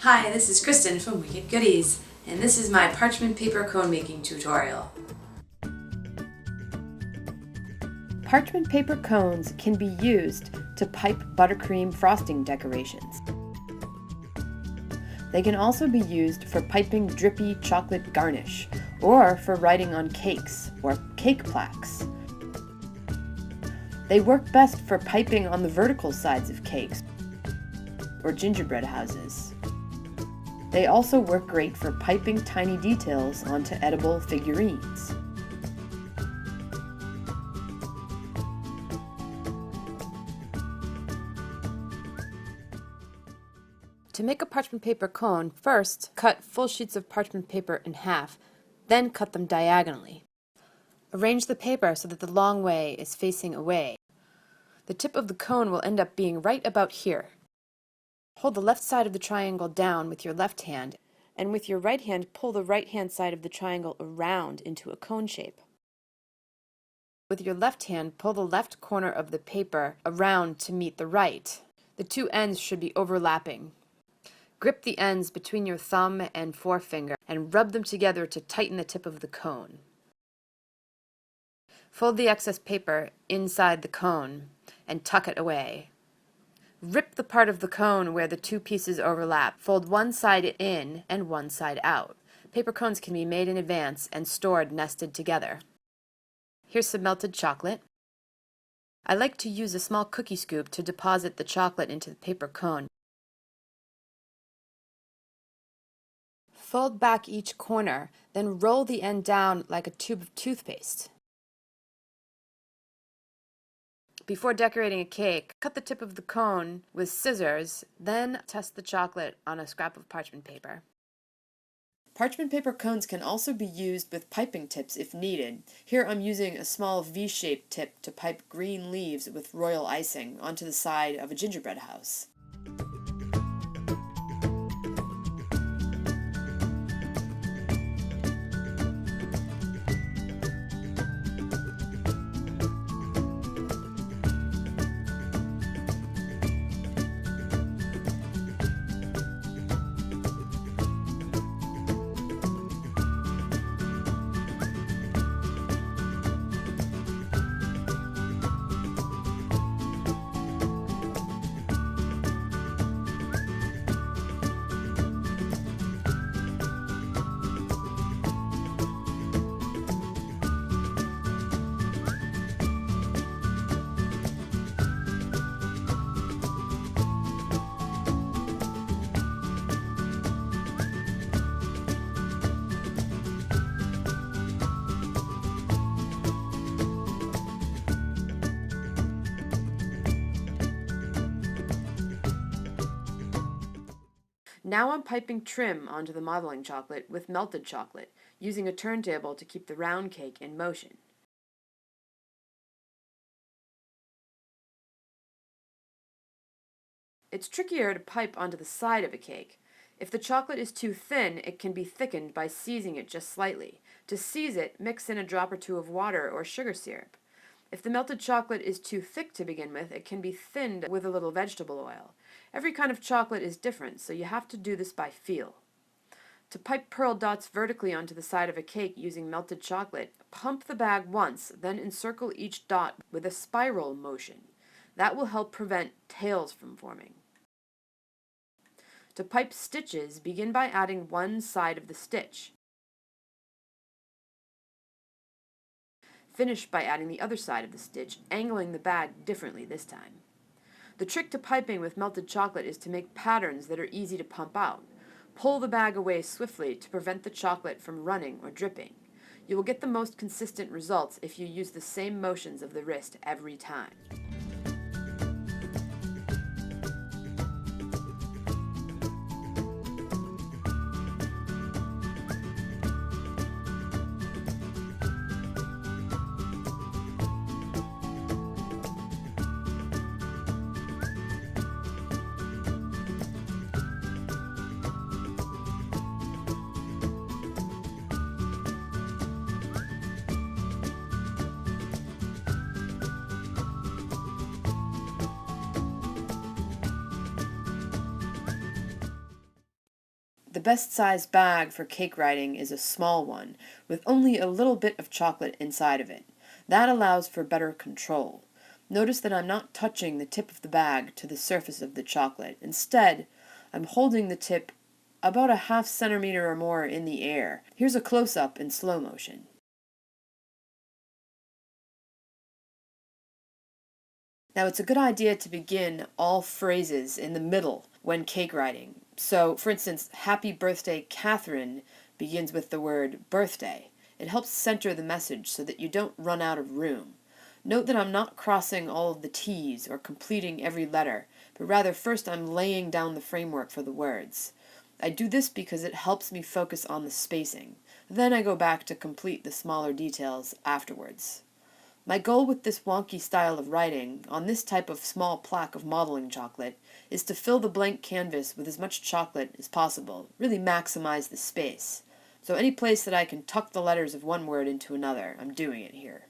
Hi, this is Kristen from Wicked Goodies, and this is my parchment paper cone making tutorial. Parchment paper cones can be used to pipe buttercream frosting decorations. They can also be used for piping drippy chocolate garnish, or for writing on cakes or cake plaques. They work best for piping on the vertical sides of cakes or gingerbread houses. They also work great for piping tiny details onto edible figurines. To make a parchment paper cone, first cut full sheets of parchment paper in half, then cut them diagonally. Arrange the paper so that the long way is facing away. The tip of the cone will end up being right about here. Hold the left side of the triangle down with your left hand, and with your right hand pull the right hand side of the triangle around into a cone shape. With your left hand, pull the left corner of the paper around to meet the right. The two ends should be overlapping. Grip the ends between your thumb and forefinger and rub them together to tighten the tip of the cone. Fold the excess paper inside the cone and tuck it away. Rip the part of the cone where the two pieces overlap. Fold one side in and one side out. Paper cones can be made in advance and stored nested together. Here's some melted chocolate. I like to use a small cookie scoop to deposit the chocolate into the paper cone. Fold back each corner, then roll the end down like a tube of toothpaste. Before decorating a cake, cut the tip of the cone with scissors, then test the chocolate on a scrap of parchment paper. Parchment paper cones can also be used with piping tips if needed. Here I'm using a small V-shaped tip to pipe green leaves with royal icing onto the side of a gingerbread house. Now I'm piping trim onto the modeling chocolate with melted chocolate, using a turntable to keep the round cake in motion. It's trickier to pipe onto the side of a cake. If the chocolate is too thin, it can be thickened by seizing it just slightly. To seize it, mix in a drop or two of water or sugar syrup. If the melted chocolate is too thick to begin with, it can be thinned with a little vegetable oil. Every kind of chocolate is different, so you have to do this by feel. To pipe pearl dots vertically onto the side of a cake using melted chocolate, pump the bag once, then encircle each dot with a spiral motion. That will help prevent tails from forming. To pipe stitches, begin by adding one side of the stitch. Finish by adding the other side of the stitch, angling the bag differently this time. The trick to piping with melted chocolate is to make patterns that are easy to pump out. Pull the bag away swiftly to prevent the chocolate from running or dripping. You will get the most consistent results if you use the same motions of the wrist every time. The best sized bag for cake writing is a small one, with only a little bit of chocolate inside of it. That allows for better control. Notice that I'm not touching the tip of the bag to the surface of the chocolate. Instead, I'm holding the tip about a ½ centimeter or more in the air. Here's a close-up in slow motion. Now, it's a good idea to begin all phrases in the middle when cake writing. So, for instance, Happy Birthday, Catherine begins with the word birthday. It helps center the message so that you don't run out of room. Note that I'm not crossing all of the T's or completing every letter, but rather first I'm laying down the framework for the words. I do this because it helps me focus on the spacing. Then I go back to complete the smaller details afterwards. My goal with this wonky style of writing, on this type of small plaque of modeling chocolate, is to fill the blank canvas with as much chocolate as possible, really maximize the space. So any place that I can tuck the letters of one word into another, I'm doing it here.